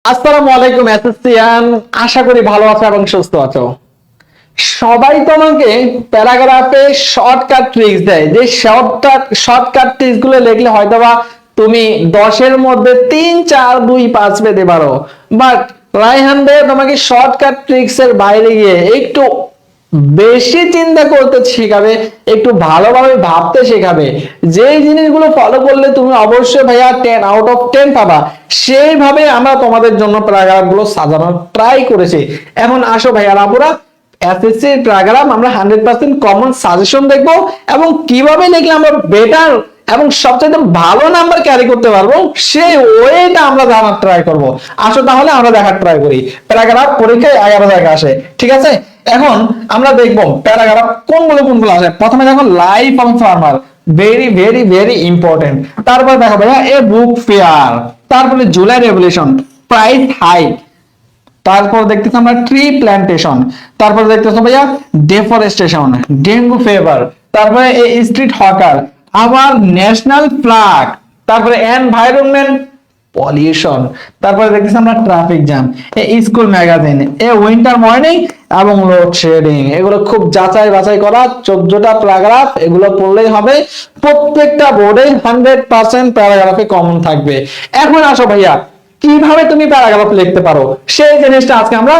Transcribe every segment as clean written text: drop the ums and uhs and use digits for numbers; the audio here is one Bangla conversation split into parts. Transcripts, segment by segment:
আসসালামু আলাইকুম এসএসসিয়ান, আশা করি ভালো আছো এবং সুস্থ আছো। সবাই তোমাকে প্যারাগ্রাফে শর্টকাট ট্রিক্স দেয়, যে শর্টকাট ট্রিক্স গুলো লিখলে হয়তোবা তুমি 10-এর মধ্যে 3, 4, 2, 5 পেতে পারো। বাট রায়হান ভাই তোমাকে শর্টকাট ট্রিক্স এর বাইরে গিয়ে একটু বেশি চিন্তা করতে শেখাবে, একটু ভালোভাবে ভাবতে শেখাবে। যেই জিনিসগুলো ফলো করলে তুমি অবশ্যই ভাইয়া 10 আউট অফ 10 পাবা, সেইভাবে আমরা তোমাদের জন্য প্যারাগ্রাফ গুলো সাজানোর ট্রাই করেছি। এখন আসো ভাইয়া আপুরা, এসএসসি প্যারাগ্রাফ আমরা 100% কমন সাজেশন দেখবো এবং কিভাবে লিখলে আমরা বেটার এবং সবচেয়ে ভালো নাম্বার ক্যারি করতে পারবো সেই ওয়েটা আমরা জানার ট্রাই করব। আসো তাহলে আমরা দেখার ট্রাই করি। প্যারাগ্রাফ পরীক্ষায় 11 জায়গায় আসে, ঠিক আছে? এখন আমরা দেখব প্যারাগ্রাফ কোনগুলো আসে। প্রথমে দেখো life of farmer, very very very important. তারপর দেখো ভাইয়া এ বুক ফেয়ার, তারপরে জুলাই রেভলিউশন, প্রাইস হাইক, তারপর দেখতেছি আমরা ট্রি প্ল্যান্টেশন, তারপর দেখতেছি ভাইয়া ডেফরেস্টেশন, ডেঙ্গু ফিভার, তারপরে এই স্ট্রিট হকার, আবার ন্যাশনাল ফ্ল্যাগ, তারপরে এনভায়রনমেন্ট পলিউশন, তারপরে দেখতেছি আমরা ট্রাফিক জ্যাম, এই school magazine, a winter morning এবং লোডশেডিং। এগুলো খুব যাচাই বাছাই করা 14টা প্যারাগ্রাফ, এগুলো পড়লেই হবে। প্রত্যেকটা বোর্ডে 100% প্যারাগ্রাফে কমন থাকবে। এখন আসো ভাইয়া কিভাবে তুমি প্যারাগ্রাফ লিখতে পারো সেই জিনিসটা আজকে আমরা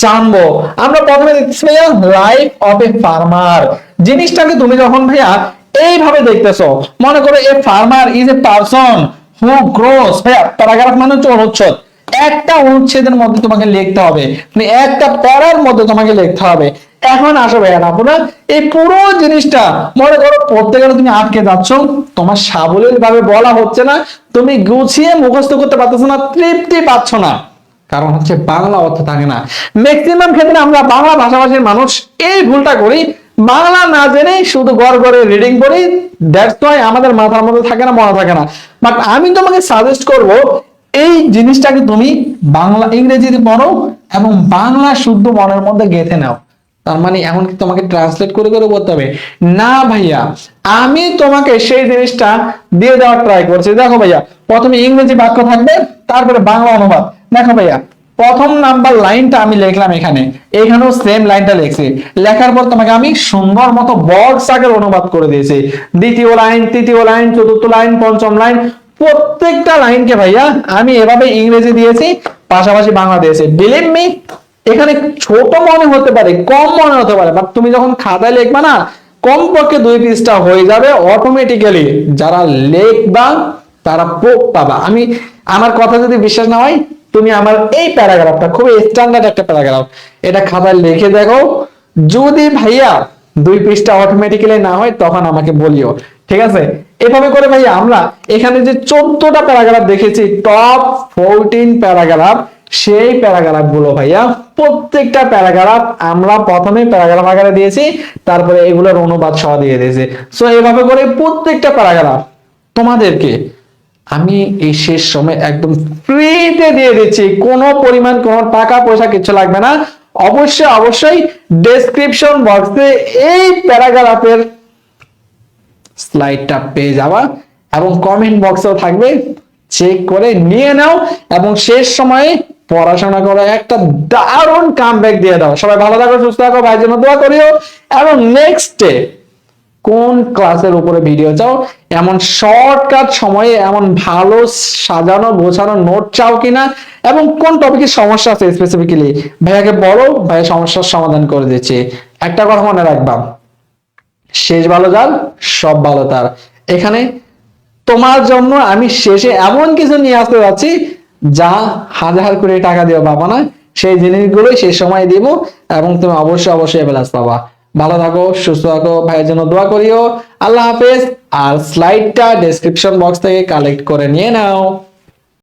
জানবো। আমরা প্রথমে দেখতেছি ভাইয়া লাইফ অফ এ ফার্মার। জিনিসটাকে তুমি যখন ভাইয়া এইভাবে দেখতেছো, মনে করো a farmer is a person who gross. ভাইয়া প্যারাগ্রাফ মানে হচ্ছে অনুচ্ছেদ, একটা অনুচ্ছেদের মধ্যে তোমাকে লিখতে হবে, মানে একটা প্যারার মধ্যে তোমাকে লিখতে হবে। এখন আসো ভাইয়া আপনারা এই পুরো জিনিসটা মনে করো পড়তে গেলে তুমি আটকে যাচ্ছ, তোমার সাবলীল ভাবে বলা হচ্ছে না, তুমি গুছিয়ে মুখস্থ করতে পারতেছো না, তৃপ্তি পাচ্ছ না, কারণ হচ্ছে বাংলা অর্থ থাকে না। ম্যাক্সিমাম ক্ষেত্রে আমরা বাংলা ভাষাভাষীর মানুষ এই ভুলটা করি, বাংলা না জেনে শুধু গড় গড়ে রিডিং করি, দ্যাটস ওয়াই আমাদের মাথার মধ্যে থাকে না, মনে থাকে না। বাট আমি তোমাকে সাজেস্ট করব এই জিনিসটাকে তুমি বাংলা ইংরেজিতে পড়ো এবং বাংলা শুদ্ধ মনের মধ্যে গেঁথে নাও। তার মানে এখন কি তোমাকে ট্রান্সলেট করে করে বলতে হবে? না ভাইয়া, আমি তোমাকে সেই জিনিসটা দিয়ে দেওয়ার ট্রাই করছি। দেখো ভাইয়া, প্রথমে ইংরেজি বাক্য থাকবে, তারপরে বাংলা অনুবাদ। দেখো ভাইয়া, প্রথম নাম্বার লাইনটা আমি লিখলাম এখানে, এখানেও সেম লাইনটা লিখছি। লেখার পর তোমাকে আমি সুন্দর মতো বক্স আকারে অনুবাদ করে দিয়েছি। দ্বিতীয় লাইন, তৃতীয় লাইন, চতুর্থ লাইন, পঞ্চম লাইন, প্রত্যেকটা লাইনকে ভাইয়া আমি এভাবে ইংরেজি দিয়েছি, পাশাপাশি বাংলা দিয়েছি। বিলিভ মি, এখানে ছোট মনে হতে পারে, কম মনে হতে পারে, বাট তুমি যখন খাতায় লিখবা না, কমপক্ষে 2 পৃষ্ঠা হয়ে যাবে অটোমেটিক্যালি। যারা লিখবা তারা পাবা। আমি আমার কথা যদি বিশ্বাস না হয়, তুমি আমার এই প্যারাগ্রাফটা খুবই স্ট্যান্ডার্ড একটা প্যারাগ্রাফ, এটা খাতায় লিখে দেখো। যদি ভাইয়া 2 পৃষ্ঠা অটোমেটিক্যালি না হয় তখন আমাকে বলিও, ঠিক আছে? এভাবে করে ভাইয়া আমরা এখানে যে 14টা প্যারাগ্রাফ দেখেছি, টপ 14 প্যারাগ্রাফ, সেই প্যারাগ্রাফ গুলো ভাইয়া প্রত্যেকটা প্যারাগ্রাফ আমরা প্রথমে প্যারাগ্রাফ আকারে দিয়েছি, তারপরে এগুলোর অনুবাদ সহ দিয়ে দিয়েছি। সো এইভাবে করে প্রত্যেকটা প্যারাগ্রাফ তোমাদেরকে আমি এই শেষ সময় একদম ফ্রিতে দিয়ে দিচ্ছি, কোনো পরিমাণ কোনো টাকা পয়সা কিছু লাগবে না। অবশ্যই অবশ্যই ডেসক্রিপশন বক্সে এই প্যারাগ্রাফের স্লাইডটা পেয়ে যাবা এবং কমেন্ট বক্সেও থাকবে, চেক করে নিয়ে নাও এবং শেষ সময়ে পড়াশোনা করো, একটা দারুণ কামব্যাক দিয়ে দাও। সবাই ভালো থাকো, সুস্থ থাকো, ভাইয়ের জন্য দোয়া করিও। এবং নেক্সটে কোন ক্লাসের উপরে ভিডিও চাও, এমন শর্টকাট সময়ে এমন ভালো সাজানো গোছানো নোট চাও কিনা, এবং কোন টপিকের সমস্যা আছে স্পেসিফিক্যালি ভাইয়াকে বলো, ভাইয়া সমস্যার সমাধান করে দিচ্ছে। একটা কথা মনে রাখবা, শেষ ভালো যার সব ভালো তার। এখানে তোমার জন্য আমি শেষে এমন কিছু নিয়ে আসতে যাচ্ছি যা 1000 কোটি টাকা দিও পাবা না, সেই জিনিসগুলোই শেষ সময় দিব এবং তুমি অবশ্যই অবশ্যই প্লাস পাবা। ভালো থাকো, সুস্থ থাকো, ভাইয়ের জন্য দোয়া করিও। আল্লাহ হাফেজ। আর স্লাইডটা ডেসক্রিপশন বক্স থেকে কালেক্ট করে নিয়ে নাও।